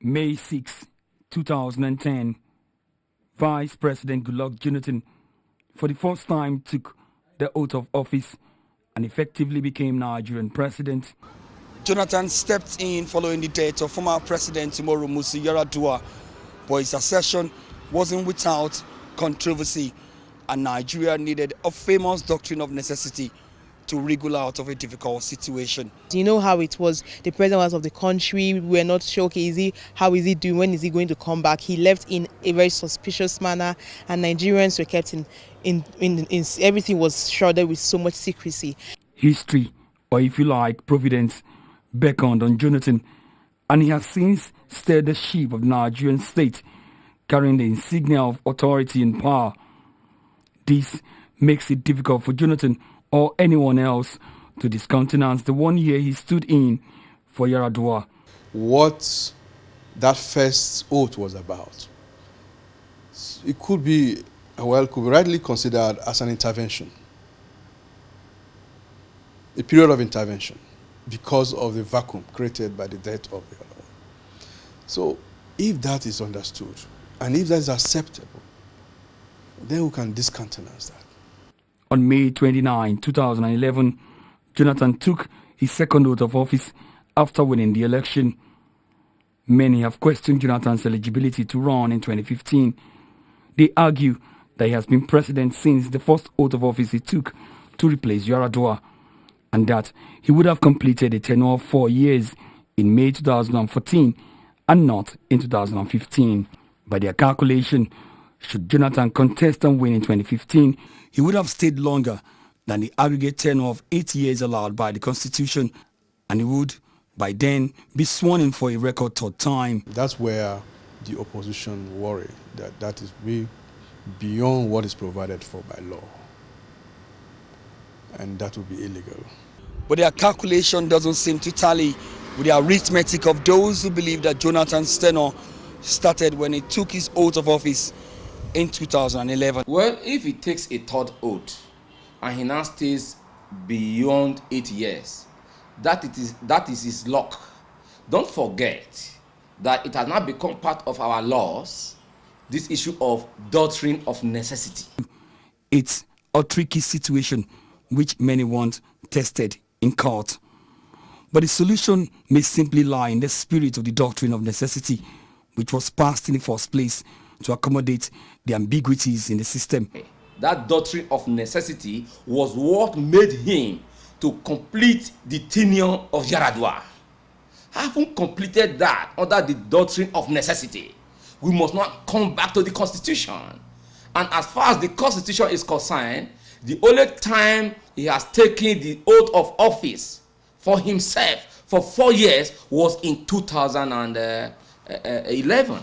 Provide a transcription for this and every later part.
May 6, 2010, Vice President Goodluck Jonathan for the first time took the oath of office and effectively became Nigerian President. Jonathan stepped in following the death of former President Yar'Adua, but his accession wasn't without controversy, and Nigeria needed a famous doctrine of necessity to wriggle out of a difficult situation. You know how it was. The president was of the country. We were not sure, okay, how is he doing? When is he going to come back? He left in a very suspicious manner, and Nigerians were kept in everything was shrouded with so much secrecy. History, or if you like, providence, beckoned on Jonathan, and he has since steered the ship of the Nigerian state, carrying the insignia of authority and power. This makes it difficult for Jonathan or anyone else to discountenance the 1 year he stood in for Yar'Adua. What that first oath was about, it could be rightly considered as an intervention, a period of intervention, because of the vacuum created by the death of the other one. So if that is understood, and if that is acceptable, then we can discountenance that. On May 29, 2011, Jonathan took his second oath of office after winning the election. Many have questioned Jonathan's eligibility to run in 2015. They argue that he has been president since the first oath of office he took to replace Yar'Adua, and that he would have completed a tenure of 4 years in May 2014 and not in 2015. By their calculation, should Jonathan contest and win in 2015, he would have stayed longer than the aggregate tenure of 8 years allowed by the Constitution, and he would, by then, be sworn in for a record third time. That's where the opposition worry that is way beyond what is provided for by law, and that would be illegal. But their calculation doesn't seem to tally with the arithmetic of those who believe that Jonathan's tenure started when he took his oath of office in 2011. Well, if he takes a third oath and he now stays beyond 8 years, that is his luck. Don't forget that it has now become part of our laws, this issue of doctrine of necessity. It's a tricky situation which many want tested in court. But the solution may simply lie in the spirit of the doctrine of necessity, which was passed in the first place to accommodate the ambiguities in the system. That doctrine of necessity was what made him to complete the tenure of Yar'Adua. Having completed that under the doctrine of necessity, we must not come back to the Constitution. And as far as the Constitution is concerned, the only time he has taken the oath of office for himself for 4 years was in 2011.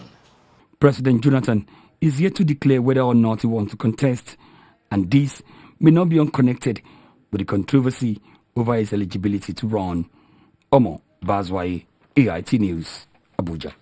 President Jonathan is yet to declare whether or not he wants to contest, and this may not be unconnected with the controversy over his eligibility to run. Omo Bazwaye, AIT News, Abuja.